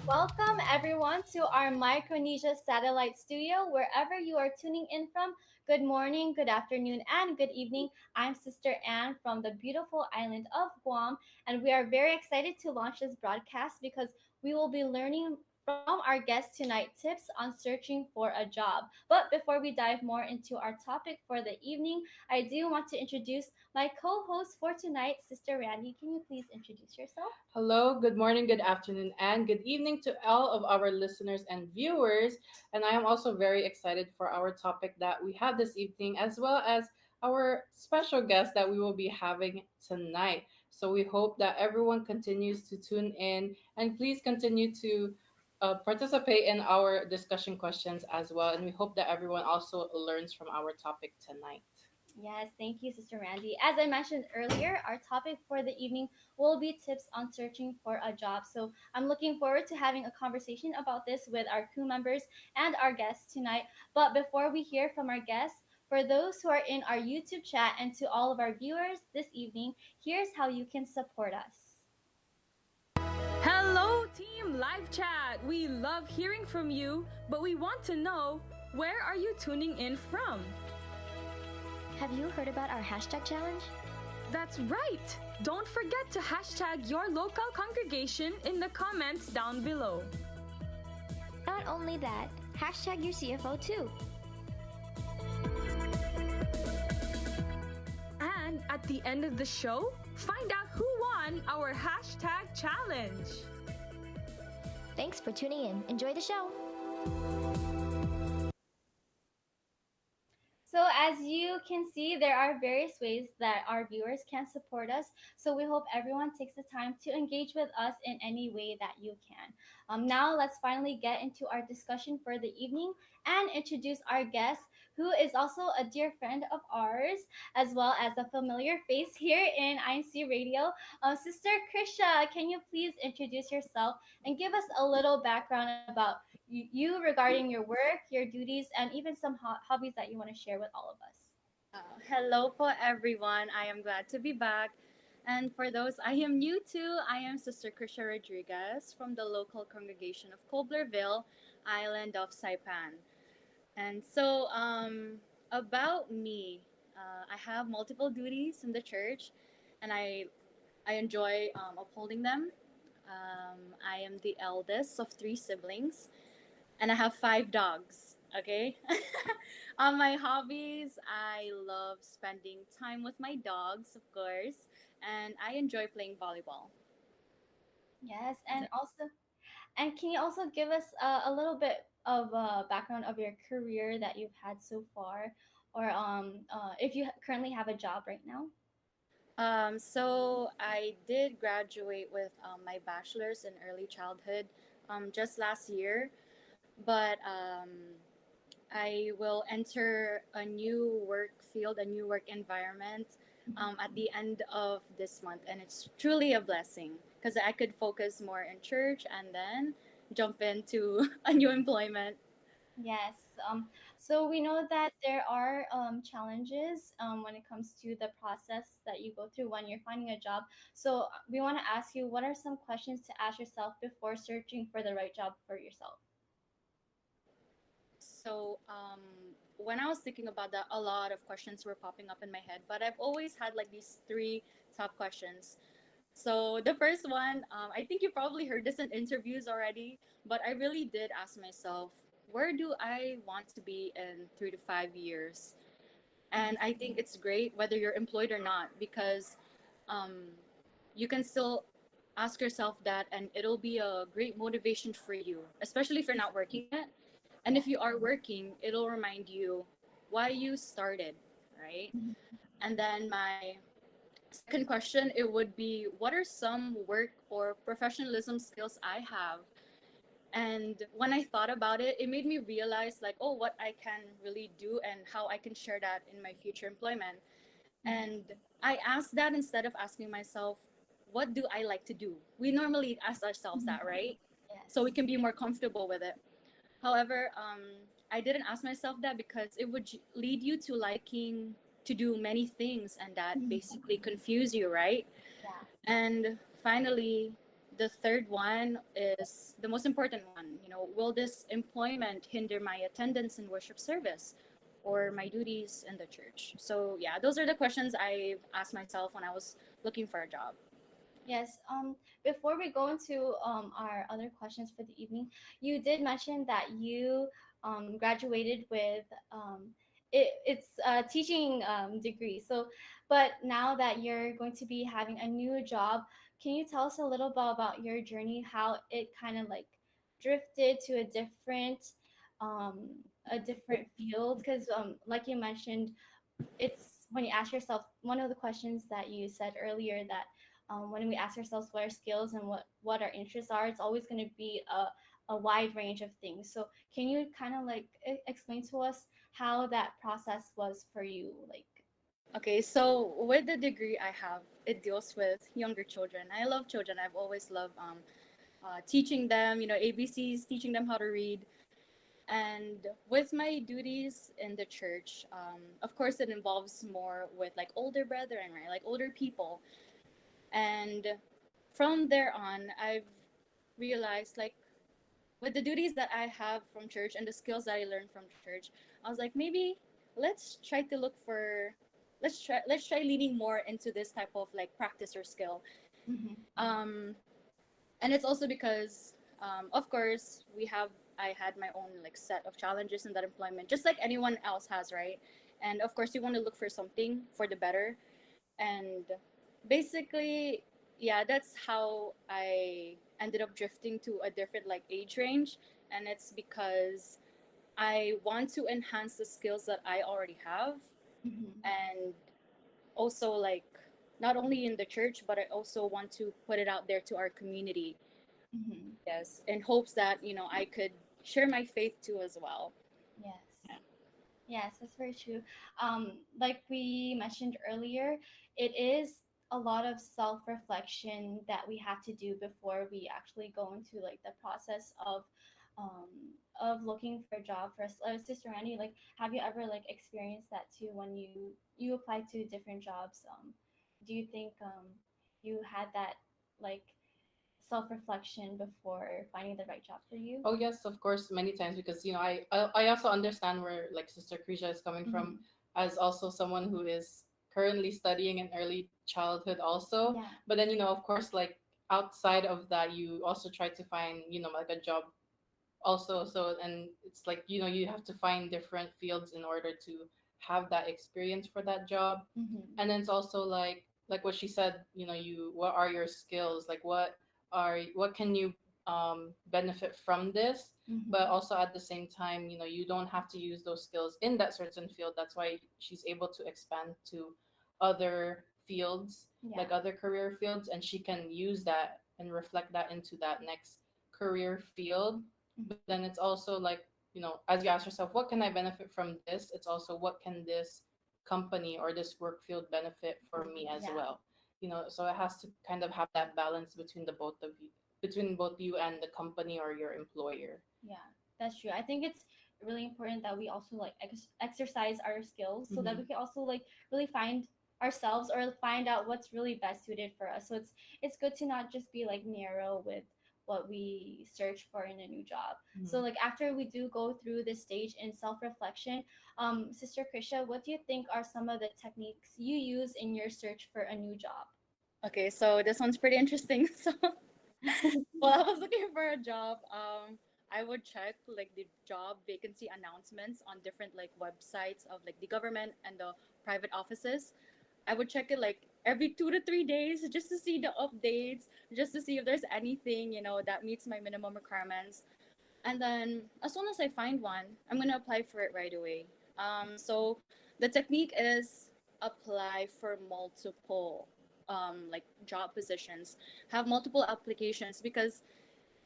Welcome everyone to our Micronesia satellite studio, wherever you are tuning in from. Good morning, good afternoon, and good evening. I'm Sister Anne from the beautiful island of Guam, and we are very excited to launch this broadcast because we will be learning from our guest tonight tips on searching for a job. But before we dive more into our topic for the evening, I do want to introduce my co-host for tonight, Sister Randy. Can you please introduce yourself? Hello, good morning, good afternoon, and good evening to all of our listeners and viewers. And I am also very excited for our topic that we have this evening, as well as our special guest that we will be having tonight. So we hope that everyone continues to tune in and please continue to participate in our discussion questions as well. And we hope that everyone also learns from our topic tonight. Yes, thank you, Sister Randy. As I mentioned earlier, our topic for the evening will be tips on searching for a job. So I'm looking forward to having a conversation about this with our crew members and our guests tonight. But before we hear from our guests, for those who are in our YouTube chat and to all of our viewers this evening, here's how you can support us. Hello, Team Live Chat! We love hearing from you, but we want to know, where are you tuning in from? Have you heard about our hashtag challenge? That's right! Don't forget to hashtag your local congregation in the comments down below. Not only that, hashtag your CFO too. And at the end of the show, find out who won our hashtag challenge. Thanks for tuning in. Enjoy the show. So, as you can see, there are various ways that our viewers can support us. So, we hope everyone takes the time to engage with us in any way that you can. Now, let's finally get into our discussion for the evening and introduce our guest, who is also a dear friend of ours, as well as a familiar face here in INCRadio. Sister Krisha, can you please introduce yourself and give us a little background about you regarding your work, your duties, and even some hobbies that you want to share with all of us? Hello po everyone. I am glad to be back. And for those I am new to, I am Sister Krisha Rodriguez from the local congregation of Coblerville, island of Saipan. And about me, I have multiple duties in the church, and I enjoy upholding them. I am the eldest of three siblings, and I have five dogs. Okay. On my hobbies, I love spending time with my dogs, of course, and I enjoy playing volleyball. Yes, and can you also give us a little bit of background of your career that you've had so far, or if you currently have a job right now? So I did graduate with my bachelor's in early childhood just last year, but I will enter a new work field, a new work environment at the end of this month. And it's truly a blessing because I could focus more in church and then jump into a new employment. Yes. So we know that there are challenges when it comes to the process that you go through when you're finding a job. So we want to ask you, what are some questions to ask yourself before searching for the right job for yourself? So when I was thinking about that, a lot of questions were popping up in my head, but I've always had like these three top questions. So the first one, I think you probably heard this in interviews already, but I really did ask myself, where do I want to be in 3 to 5 years? And I think it's great whether you're employed or not, because um, you can still ask yourself that, and it'll be a great motivation for you, especially if you're not working yet. And if you are working, it'll remind you why you started, right? And then my second question, it would be, what are some work or professionalism skills I have? And when I thought about it, it made me realize like, oh, what I can really do and how I can share that in my future employment. And I asked that instead of asking myself, what do I like to do? We normally ask ourselves that, right? So we Yes. can be more comfortable with it. However, I didn't ask myself that because it would lead you to liking to do many things, and that basically confuse you, right? Yeah. And finally, the third one is the most important one. Will this employment hinder my attendance in worship service or my duties in the church? So yeah, those are the questions I've asked myself when I was looking for a job. Yes. Before we go into our other questions for the evening, you did mention that you graduated with it's a teaching degree. So, but now that you're going to be having a new job, can you tell us a little bit about your journey, how it kind of like drifted to um, a different field? Because like you mentioned, it's when you ask yourself, one of the questions that you said earlier, that when we ask ourselves what our skills and what our interests are, it's always going to be a wide range of things. So can you kind of like explain to us how that process was for you? Like, Okay, so with the degree I have, it deals with younger children. I love children. I've always loved teaching them, ABCs, teaching them how to read. And with my duties in the church, of course, it involves more with like older brethren, right? Like older people. And from there on, I've realized like with the duties that I have from church and the skills that I learned from church, I was like, maybe let's try to look for, let's try leaning more into this type of like practice or skill. mm-hmm, Um, and it's also because, of course, I had my own like set of challenges in that employment, just like anyone else has, right? And of course, you want to look for something for the better. And basically, yeah, that's how I ended up drifting to a different like age range. And it's because I want to enhance the skills that I already have, mm-hmm, and also like not only in the church, but I also want to put it out there to our community. mm-hmm. Yes, in hopes that I could share my faith too as well. Yes. Yeah. Yes, that's very true. Like we mentioned earlier, it is a lot of self-reflection that we have to do before we actually go into like the process um, of looking for a job. For Sister Randy, like, have you ever like experienced that too when you apply to different jobs? Do you think you had that like self-reflection before finding the right job for you? Oh yes, of course, many times, because I also understand where like Sister Krisha is coming from, Mm-hmm. as also someone who is currently studying in early childhood also. Yeah. But then of course, like outside of that, you also try to find like a job also. So, and it's like you have to find different fields in order to have that experience for that job. Mm-hmm. And then it's also like what she said, you what are your skills, like what can you benefit from this. But Mm-hmm. also at the same time, you don't have to use those skills in that certain field. That's why she's able to expand to other fields, Yeah. like other career fields, and she can use that and reflect that into that next career field. But then it's also like, as you ask yourself, what can I benefit from this? It's also, what can this company or this work field benefit for me as Yeah. well? So it has to kind of have that balance between both you and the company or your employer. Yeah, that's true. I think it's really important that we also like exercise our skills so that Mm-hmm. we can also like really find ourselves or find out what's really best suited for us. So it's good to not just be like narrow with what we search for in a new job. So Mm-hmm. like after we do go through this stage in self-reflection, Sister Krisha, what do you think are some of the techniques you use in your search for a new job? Okay, so this one's pretty interesting. So while I was looking for a job, I would check like the job vacancy announcements on different like websites of like the government and the private offices. I would check it like every 2 to 3 days just to see the updates, just to see if there's anything, that meets my minimum requirements. And then as soon as I find one, I'm gonna apply for it right away. So the technique is apply for multiple like job positions, have multiple applications, because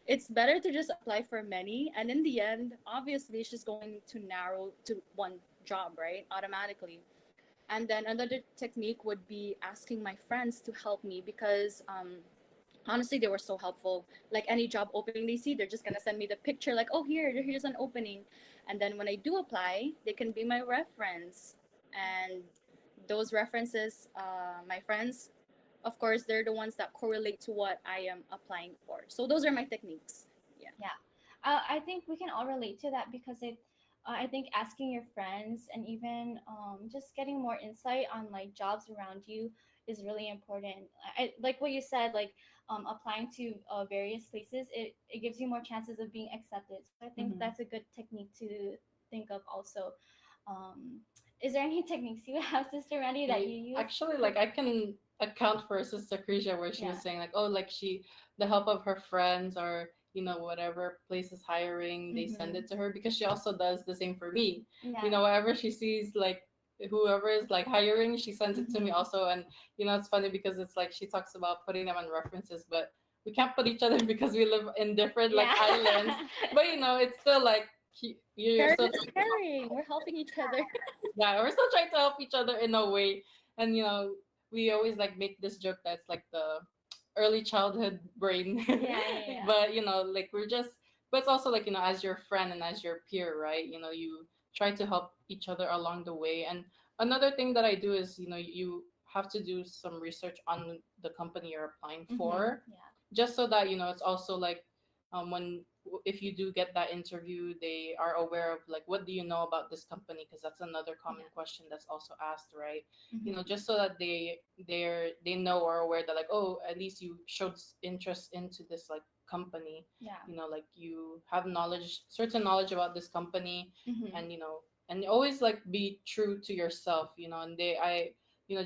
it's better to just apply for many, and in the end, obviously, it's just going to narrow to one job, right? Automatically. And then another technique would be asking my friends to help me, because honestly, they were so helpful. Like any job opening they see, they're just gonna send me the picture, like, oh, here's an opening. And then when I do apply, they can be my reference. And those references, my friends of course, they're the ones that correlate to what I am applying for. So those are my techniques. Yeah. Yeah, I think we can all relate to that because I think asking your friends and even just getting more insight on like jobs around you is really important. Like what you said, like applying to various places, it gives you more chances of being accepted. So I think Mm-hmm. that's a good technique to think of also. Um, is there any techniques you have, Sister Randy, that you use? Actually, like I can account for Sister Krisha where she Yeah. was saying like, oh, like the help of her friends or whatever place is hiring, they send Mm-hmm. it to her because she also does the same for me. Yeah. Whatever she sees, like whoever is like hiring, she sends it to me Mm-hmm. also. And it's funny because it's like she talks about putting them on references, but we can't put each other because we live in different like Yeah. islands. But it's still like you're Sharing still is caring. We're helping each other. yeah, we're still trying to help each other in a way. And we always like make this joke that's like the early childhood brain. Yeah, yeah, yeah. But like we're just but it's also like, as your friend and as your peer, right? You try to help each other along the way. And another thing that I do is, you have to do some research on the company you're applying Mm-hmm. for, Yeah. just so that it's also like when if you do get that interview, they are aware of like what do you know about this company, because that's another common Yeah. question that's also asked, right? Mm-hmm. Just so that they know or aware that like, oh, at least you showed interest into this like company, Yeah. like you have certain knowledge about this company. Mm-hmm. And and always like be true to yourself, and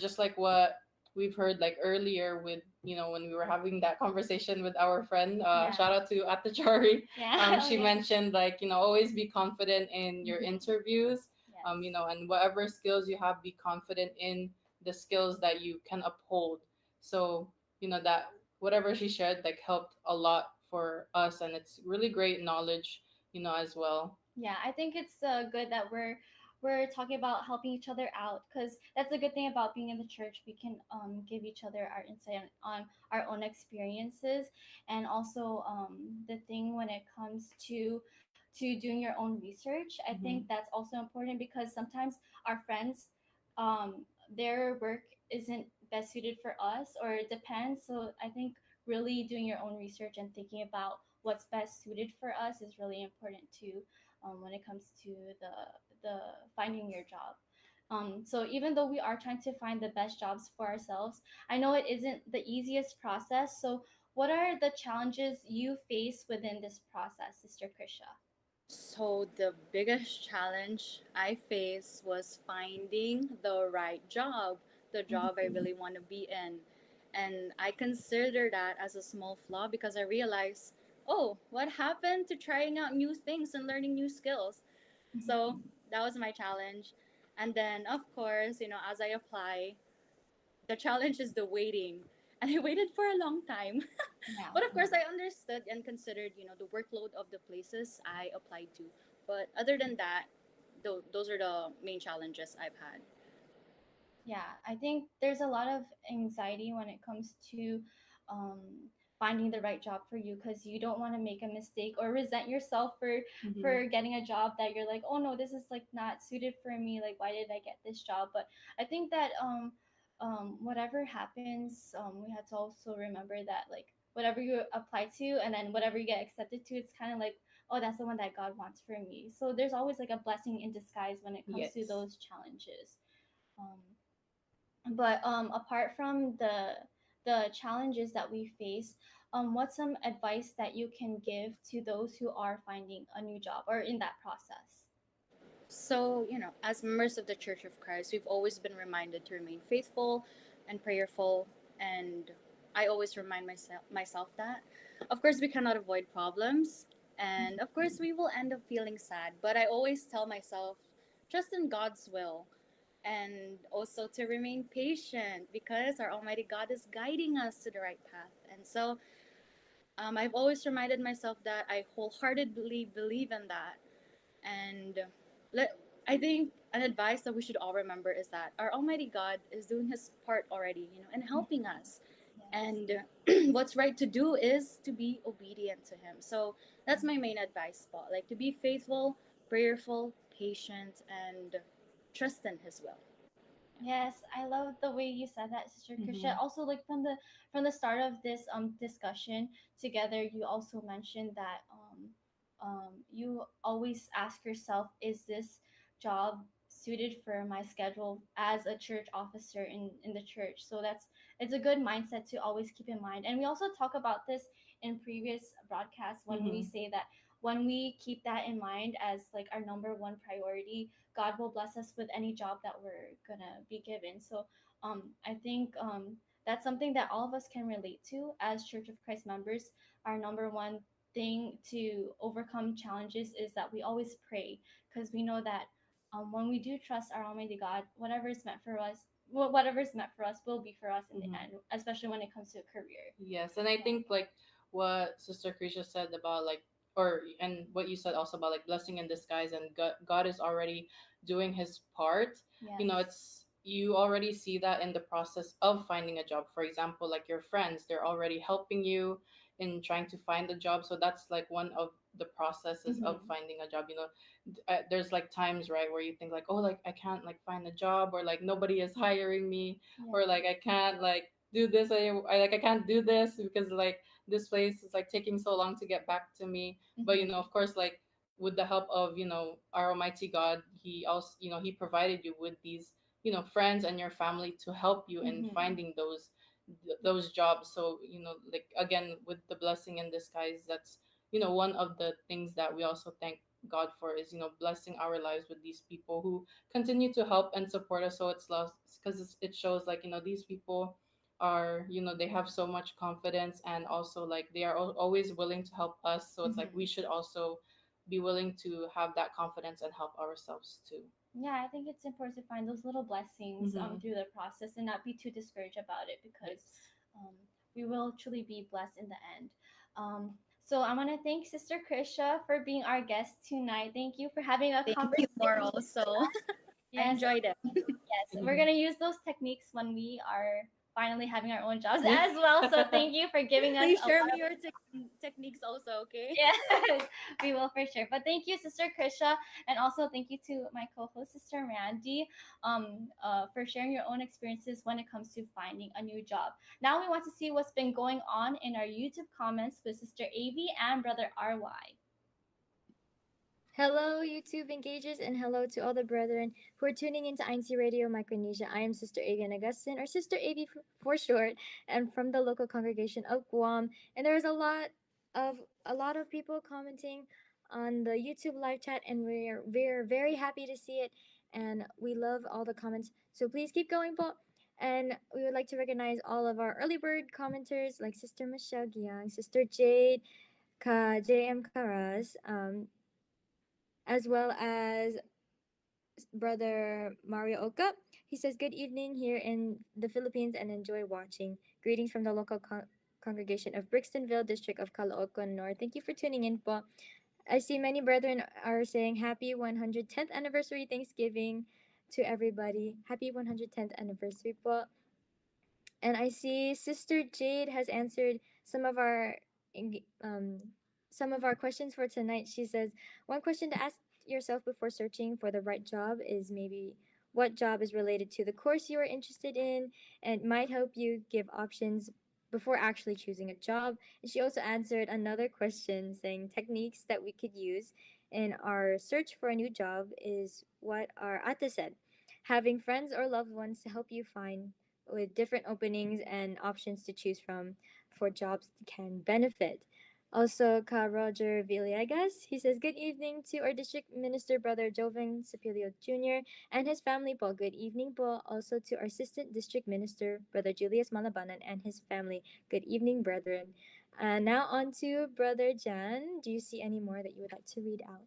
just like what we've heard like earlier with when we were having that conversation with our friend, Yeah. shout out to Atachari. Yeah. Oh She yeah. mentioned like always be confident in your Mm-hmm. interviews. Yes. And whatever skills you have, be confident in the skills that you can uphold. So that whatever she shared like helped a lot for us, and it's really great knowledge, as well. Yeah, I think it's good that we're talking about helping each other out because that's a good thing about being in the church. We can give each other our insight on our own experiences, and also the thing when it comes to doing your own research. I think Hmm. that's also important because sometimes our friends, their work isn't best suited for us, or it depends. So I think really doing your own research and thinking about what's best suited for us is really important too, when it comes to the finding your job. So even though we are trying to find the best jobs for ourselves, I know it isn't the easiest process. So what are the challenges you face within this process, Sister Krisha? So the biggest challenge I faced was finding the right job, the job I really want to be in. And I consider that as a small flaw because I realized, oh, what happened to trying out new things and learning new skills? So that was my challenge. And then, of course, as I apply, the challenge is the waiting. And I waited for a long time. Yeah. But of course, I understood and considered, the workload of the places I applied to. But other than that, those are the main challenges I've had. Yeah, I think there's a lot of anxiety when it comes to um, finding the right job for you because you don't want to make a mistake or resent yourself Hmm. for getting a job that you're like, oh no, this is like not suited for me. Like, why did I get this job? But I think that whatever happens, we have to also remember that like whatever you apply to and then whatever you get accepted to, it's kind of like, oh, that's the one that God wants for me. So there's always like a blessing in disguise when it comes to Yes. those challenges. Um, but apart from the challenges that we face, what's some advice that you can give to those who are finding a new job or in that process? So, as members of the Church of Christ, we've always been reminded to remain faithful and prayerful. And I always remind myself that, of course, we cannot avoid problems. And of course, we will end up feeling sad. But I always tell myself, trust in God's will. And also to remain patient because our Almighty God is guiding us to the right path. And so I've always reminded myself that I wholeheartedly believe in that. And let I think an advice that we should all remember is that our Almighty God is doing His part already, and helping us. Yes. And what's right to do is to be obedient to Him. So that's my main advice, Paul. Like to be faithful, prayerful, patient, and trust in His will. Yes, I love the way you said that, Sister Krisha. Mm-hmm. Also, like from the start of this discussion together, you also mentioned that you always ask yourself, is this job suited for my schedule as a church officer in the church? So that's it's a good mindset to always keep in mind. And we also talk about this in previous broadcasts when we Mm-hmm. say that when we keep that in mind as like our number one priority, God will bless us with any job that we're gonna be given. So I think that's something that all of us can relate to as Church of Christ members. Our number one thing to overcome challenges is that we always pray, because we know that when we do trust our Almighty God, whatever is meant for us, whatever is meant for us will be for us in the Mm-hmm. end, especially when it comes to a career. Yes, and I Yeah. think like what Sister Krisha said about like, or and what you said also about like blessing in disguise, and God is already doing His part. You know, Yes. it's you already see that in the process of finding a job. For example, like your friends, they're already helping you in trying to find a job. So that's like one of the processes of Mm-hmm. finding a job. You know, there's like times, right, where you think like, oh, like I can't like find a job, or like nobody is hiring me, or Yeah. like I can't like do this. I like I can't do this because like this place is like taking so long to get back to me. But you know, Mm-hmm. of course, like with the help of our Almighty God, He also He provided you with these friends and your family to help you in Mm-hmm. finding those jobs. So like again, with the blessing in disguise, that's one of the things that we also thank God for is blessing our lives with these people who continue to help and support us. So it's lost because it shows like these people are they have so much confidence, and also like they are always willing to help us. So it's like we Mm-hmm. should also be willing to have that confidence and help ourselves too. Yeah, I think it's important to find those little blessings Mm-hmm. through the process and not be too discouraged about it, because Yes. um, we will truly be blessed in the end. So I want to thank Sister Krisha for being our guest tonight. Thank you for having a Thank you, conversation Moral. with So us. I Yes, enjoyed it. yes, we're Mm-hmm. gonna use those techniques when we are finally having our own jobs Yeah. as well. So thank you for giving us Please a share lot me of. your techniques also, okay? Yes, we will for sure. But thank you, Sister Krisha, and also thank you to my co-host, Sister Randy, for sharing your own experiences when it comes to finding a new job. Now we want to see what's been going on in our YouTube comments with Sister Avi and Brother RY. Hello, YouTube engagers, and hello to all the brethren who are tuning into INCRadio Micronesia. I am Sister Avian Augustine, or Sister Avi for short, and from the local congregation of Guam. And there is a lot of people commenting on the YouTube live chat, and we're very happy to see it, and we love all the comments. So please keep going, po. And we would like to recognize all of our early bird commenters like Sister Michelle Giang, Sister Jade, JM Karas, as well as Brother Mario Oka. He says, "Good evening here in the Philippines and enjoy watching. Greetings from the local congregation of Brixtonville, district of Caloocan North. Thank you for tuning in po. I see many brethren are saying happy 110th anniversary Thanksgiving to everybody. Happy 110th anniversary po. And I see Sister Jade has answered um some of our questions for tonight. She says one question to ask yourself before searching for the right job is maybe what job is related to the course you are interested in and might help you give options before actually choosing a job. And she also answered another question saying techniques that we could use in our search for a new job is what our ate said. Having friends or loved ones to help you find with different openings and options to choose from for jobs that can benefit. Also, Ka Roger Villegas, he says, "Good evening to our district minister, Brother Joven Sapilio Jr., and his family po. Good evening po. Also to our assistant district minister, Brother Julius Malabanan, and his family. Good evening, brethren." Now on to Brother Jan. Do you see any more that you would like to read out?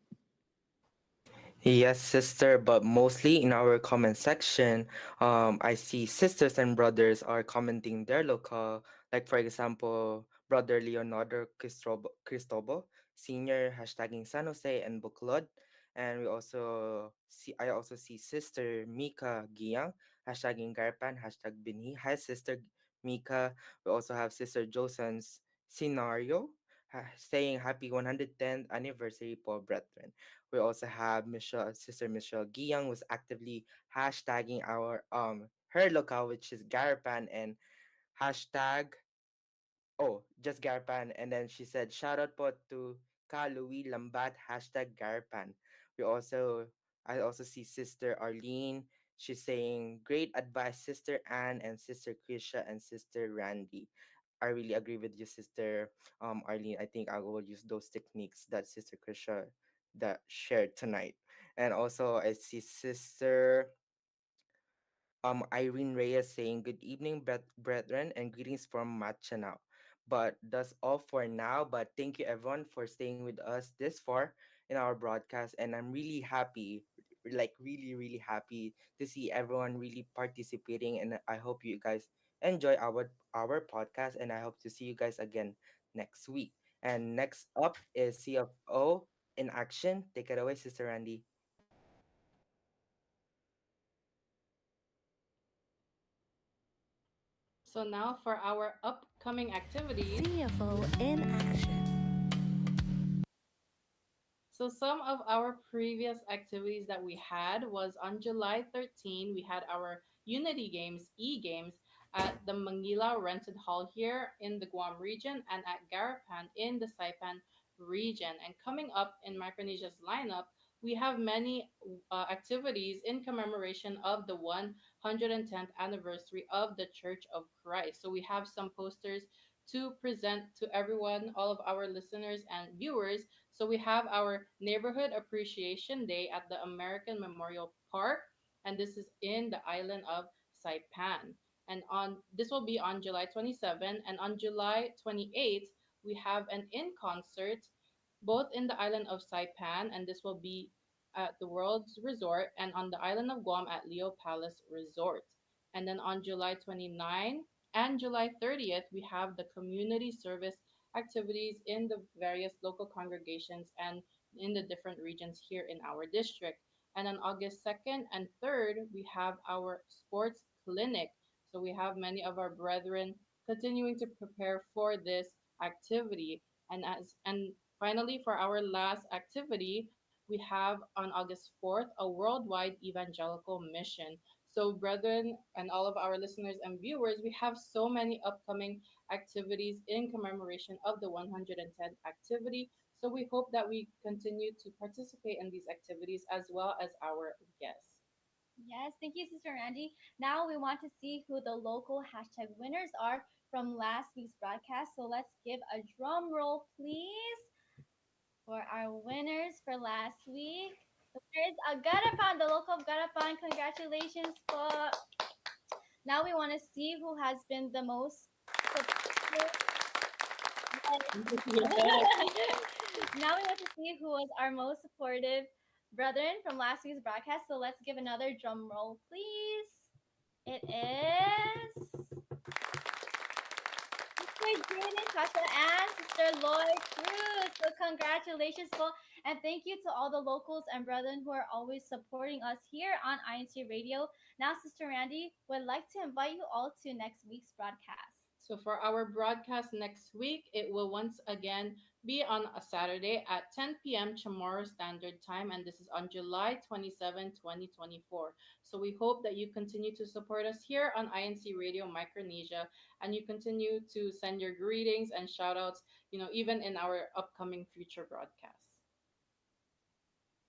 Yes, sister, but mostly in our comment section, I see sisters and brothers are commenting their local, like for example, brother Leonardo Cristobo, senior, hashtagging San Jose and Buklod. And I also see sister Mika Giang, hashtagging Garpan, hashtag Binhi. Hi, sister Mika. We also have sister Josen's scenario, saying happy 110th anniversary po, brethren. We also have Michelle, Sister Michelle Giyang, who's actively hashtagging our her locale, which is Garapan, and hashtag just Garpan. And then she said, shout out po to Ka Louie Lambat, hashtag Garpan. I also see Sister Arlene. She's saying, great advice, Sister Anne and Sister Krisha and Sister Randy. I really agree with you, Sister Arlene. I think I will use those techniques that Sister Krisha that shared tonight. And also I see Sister Irene Reyes saying, good evening, brethren, and greetings from Machanao. But that's all for now. But thank you, everyone, for staying with us this far in our broadcast. And I'm really happy, like, really, really happy to see everyone really participating. And I hope you guys enjoy our podcast. And I hope to see you guys again next week. And next up is CFO in action. Take it away, Sister Randy. So now for our upcoming activities. CFO in action. So some of our previous activities that we had was on July 13, we had our Unity Games, E-Games, at the Manila Rented Hall here in the Guam region and at Garapan in the Saipan region. And coming up in Micronesia's lineup, we have many activities in commemoration of the 110th anniversary of the Church of Christ. So we have some posters to present to everyone, all of our listeners and viewers. So we have our Neighborhood Appreciation Day at the American Memorial Park, and this is in the island of Saipan. And on this will be on July 27, and on July 28th, we have an in concert both in the island of Saipan, and this will be at the World's Resort, and on the island of Guam at Leo Palace Resort. And then on July 29 and July 30th, we have the community service activities in the various local congregations and in the different regions here in our district. And on August 2nd and 3rd, we have our sports clinic. So we have many of our brethren continuing to prepare for this activity. And finally, for our last activity, we have on August 4th a worldwide evangelical mission. So, brethren, and all of our listeners and viewers, we have so many upcoming activities in commemoration of the 110th activity. So, we hope that we continue to participate in these activities as well as our guests. Yes, thank you, Sister Randy. Now we want to see who the local hashtag winners are from last week's broadcast. So let's give a drum roll, please, for our winners for last week. The winner is Agarapan, the local of Garapan. Congratulations, po. Now we want to see who has been the most supportive. Now we want to see who was our most supportive brethren from last week's broadcast. So let's give another drum roll, please. It is Sister Jane and Tasha and Sister Lloyd Cruz. So congratulations, Paul. And thank you to all the locals and brethren who are always supporting us here on INC Radio. Now, Sister Randy would like to invite you all to next week's broadcast. So for our broadcast next week, it will once again be on a Saturday at 10 p.m. Chamorro Standard Time, and this is on July 27, 2024. So we hope that you continue to support us here on INC Radio Micronesia, and you continue to send your greetings and shout outs, even in our upcoming future broadcasts.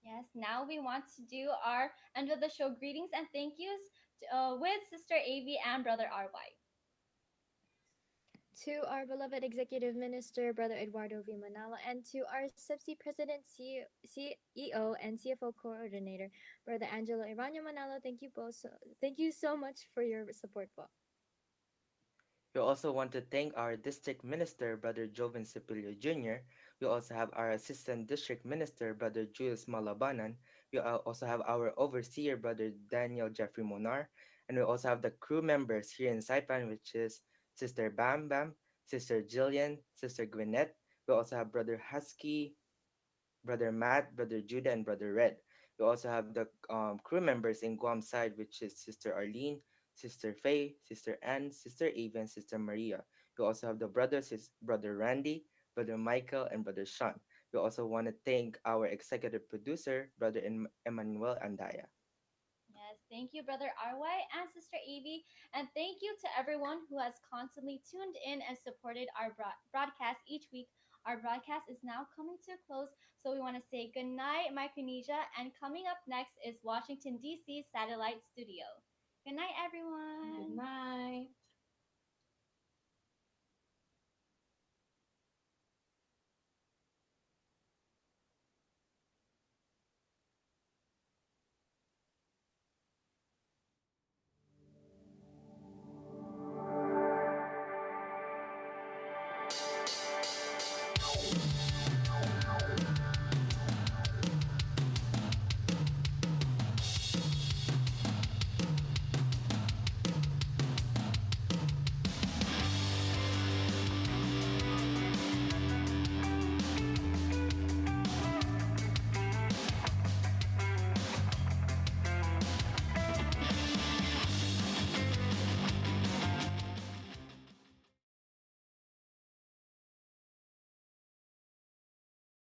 Yes, now we want to do our end of the show greetings and thank yous with Sister AV and Brother RY. To our beloved Executive Minister, Brother Eduardo V. Manalo, and to our SEPSI President, CEO, and CFO Coordinator, Brother Angelo Iranio Manalo, thank you so much for your support po. We also want to thank our District Minister, Brother Joven Cipilio Jr. We also have our Assistant District Minister, Brother Julius Malabanan. Also have our Overseer, Brother Daniel Jeffrey Monar. And we also have the crew members here in Saipan, which is Sister Bam Bam, Sister Jillian, Sister Gwyneth. We also have Brother Husky, Brother Matt, Brother Judah, and Brother Red. We also have the crew members in Guam side, which is Sister Arlene, Sister Faye, Sister Anne, Sister Eva, and Sister Maria. We also have the brothers, Brother Randy, Brother Michael, and Brother Sean. We also want to thank our executive producer, Brother Emmanuel Andaya. Yes, thank you, Brother RY and Sister Evie. And thank you to everyone who has constantly tuned in and supported our broadcast each week. Our broadcast is now coming to a close, so we want to say good night, Micronesia. And coming up next is Washington, D.C. Satellite Studio. Good night, Good everyone. night.